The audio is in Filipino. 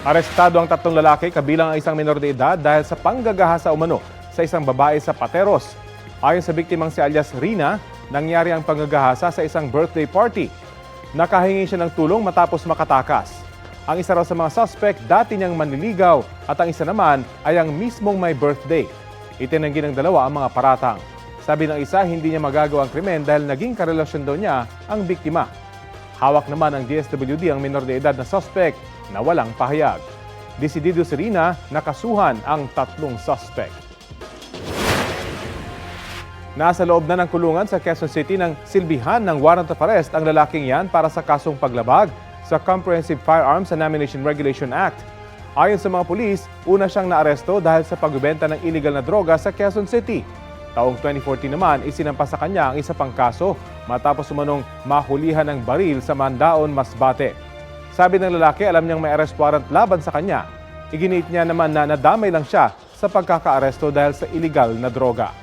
Arestado ang 3 lalaki kabilang ang isang menor de edad dahil sa panggagahasa umano sa isang babae sa Pateros. Ayon sa biktimang si alias Rina, nangyari ang panggagahasa sa isang birthday party. Nakahingi siya ng tulong matapos makatakas. Ang isa raw sa mga suspect dati niyang manliligaw at ang isa naman ay ang mismong may birthday. Itinanggi ng dalawa ang mga paratang. Sabi ng isa, hindi niya magagawa ang krimen dahil naging karelasyon daw niya ang biktima. Hawak naman ng DSWD ang menor de edad na suspect na walang pahayag. Desidido si Rina na kasuhan ang 3 suspect. Nasa loob na ng kulungan sa Quezon City ng silbihan ng warrant of arrest ang lalaking yan para sa kasong paglabag sa Comprehensive Firearms and Ammunition Regulation Act. Ayon sa mga pulis, una siyang naaresto dahil sa pagbebenta ng illegal na droga sa Quezon City. Taong 2014 naman, isinampa sa kanya ang isa pang kaso matapos umanong mahulihan ng baril sa Mandaon, Masbate. Sabi ng lalaki, alam niyang may arrest warrant laban sa kanya. Iginit niya naman na nadamay lang siya sa pagkakaaresto dahil sa illegal na droga.